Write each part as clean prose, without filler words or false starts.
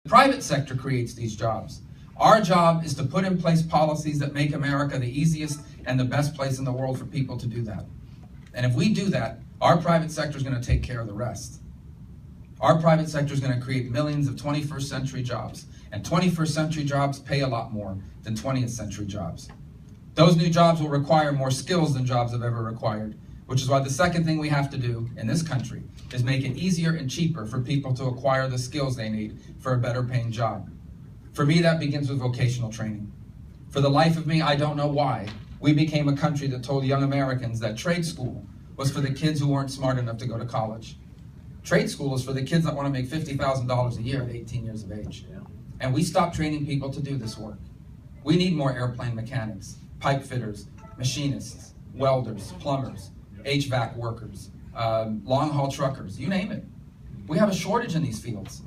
Private sector creates these jobs. Our job is to put in place policies that make America the easiest and the best place in the world for people to do that. And if we do that, our private sector is going to take care of the rest. Our private sector is going to create millions of 21st century jobs. And 21st century jobs pay a lot more than 20th century jobs. Those new jobs will require more skills than jobs have ever required, which is why the second thing we have to do in this country is make it easier and cheaper for people to acquire the skills they need for a better paying job. For me, that begins with vocational training. For the life of me, I don't know why we became a country that told young Americans that trade school was for the kids who weren't smart enough to go to college. Trade school is for the kids that want to make $50,000 a year at 18 years of age. And we stopped training people to do this work. We need more airplane mechanics, pipe fitters, machinists, welders, plumbers, HVAC workers, long-haul truckers, you name it. We have a shortage in these fields.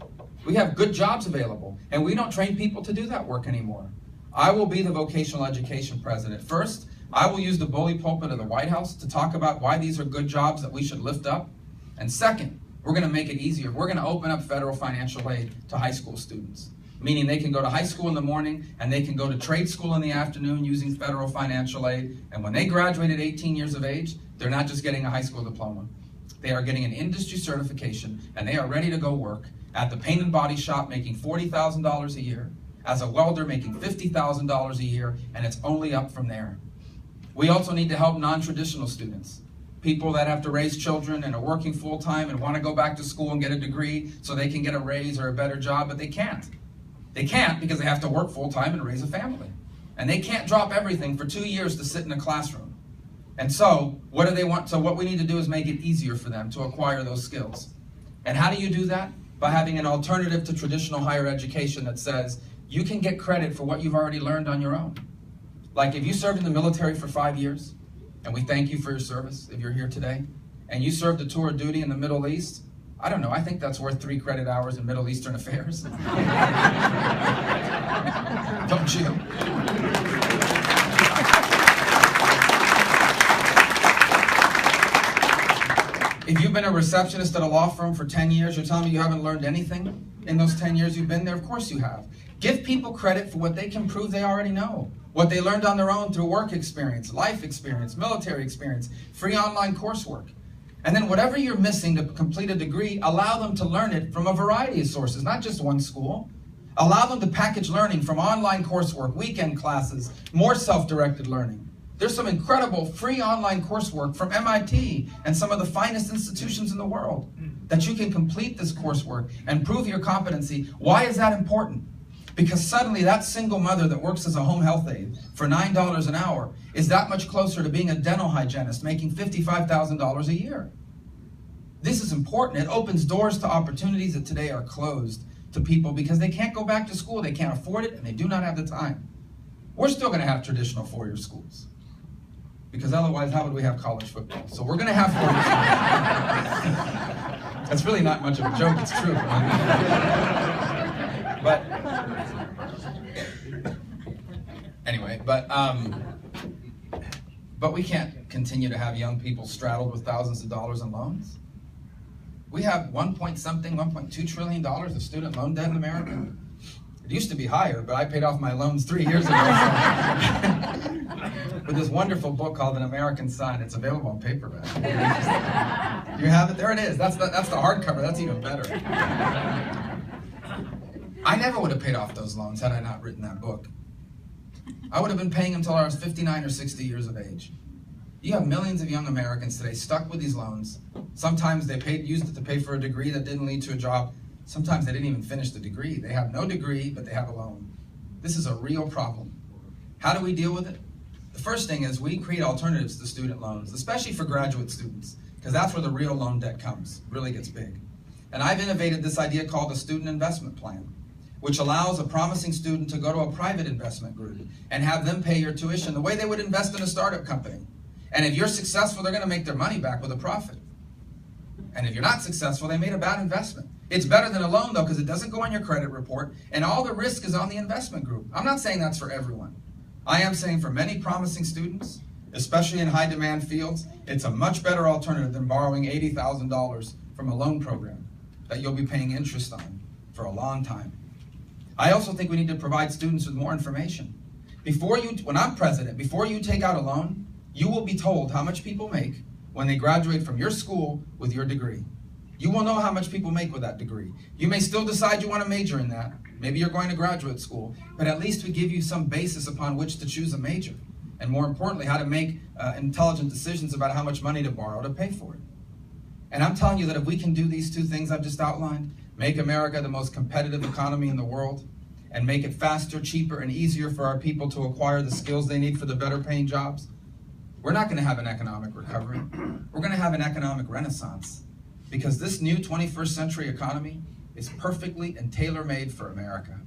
We have good jobs available, and we don't train people to do that work anymore. I will be the vocational education president. First, I will use the bully pulpit of the White House to talk about why these are good jobs that we should lift up. And second, we're going to make it easier. We're going to open up federal financial aid to high school students, meaning they can go to high school in the morning and they can go to trade school in the afternoon using federal financial aid. And when they graduate at 18 years of age, they're not just getting a high school diploma. They are getting an industry certification, and they are ready to go work at the paint and body shop making $40,000 a year, as a welder making $50,000 a year, and it's only up from there. We also need to help non-traditional students, people that have to raise children and are working full-time and want to go back to school and get a degree so they can get a raise or a better job, but they can't. They can't because they have to work full-time and raise a family. And they can't drop everything for 2 years to sit in a classroom. And so, what do they want? So what we need to do is make it easier for them to acquire those skills. And how do you do that? By having an alternative to traditional higher education that says you can get credit for what you've already learned on your own. Like if you served in the military for 5 years, and we thank you for your service if you're here today, and you served a tour of duty in the Middle East, I don't know, I think that's worth 3 credit hours in Middle Eastern affairs. Don't you? If you've been a receptionist at a law firm for 10 years, you're telling me you haven't learned anything in those 10 years you've been there? Of course you have. Give people credit for what they can prove they already know, what they learned on their own through work experience, life experience, military experience, free online coursework. And then whatever you're missing to complete a degree, allow them to learn it from a variety of sources, not just one school. Allow them to package learning from online coursework, weekend classes, more self-directed learning. There's some incredible free online coursework from MIT and some of the finest institutions in the world that you can complete this coursework and prove your competency. Why is that important? Because suddenly that single mother that works as a home health aide for $9 an hour is that much closer to being a dental hygienist making $55,000 a year. This is important. It opens doors to opportunities that today are closed to people because they can't go back to school, they can't afford it, and they do not have the time. We're still going to have traditional four-year schools, because otherwise how would we have college football? So we're going to have four-year schools. That's really not much of a joke, it's true. But anyway, but we can't continue to have young people straddled with thousands of dollars in loans. We have $1.2 trillion of student loan debt in America. It used to be higher, but I paid off my loans 3 years ago. With this wonderful book called An American Son. It's available on paperback. Do you have it? There it is. That's the hardcover. That's even better. I never would have paid off those loans had I not written that book. I would have been paying until I was 59 or 60 years of age. You have millions of young Americans today stuck with these loans. Sometimes they used it to pay for a degree that didn't lead to a job. Sometimes they didn't even finish the degree. They have no degree, but they have a loan. This is a real problem. How do we deal with it? The first thing is we create alternatives to student loans, especially for graduate students, because that's where the real loan debt comes, really gets big. And I've innovated this idea called a student investment plan, which allows a promising student to go to a private investment group and have them pay your tuition the way they would invest in a startup company. And if you're successful, they're going to make their money back with a profit. And if you're not successful, they made a bad investment. It's better than a loan, though, because it doesn't go on your credit report, and all the risk is on the investment group. I'm not saying that's for everyone. I am saying for many promising students, especially in high-demand fields, it's a much better alternative than borrowing $80,000 from a loan program that you'll be paying interest on for a long time. I also think we need to provide students with more information. When I'm president, before you take out a loan, you will be told how much people make when they graduate from your school with your degree. You will know how much people make with that degree. You may still decide you want to major in that. Maybe you're going to graduate school, but at least we give you some basis upon which to choose a major. And more importantly, how to make intelligent decisions about how much money to borrow to pay for it. And I'm telling you that if we can do these two things I've just outlined, make America the most competitive economy in the world, and make it faster, cheaper, and easier for our people to acquire the skills they need for the better paying jobs, we're not going to have an economic recovery. We're going to have an economic renaissance, because this new 21st century economy is perfectly and tailor-made for America.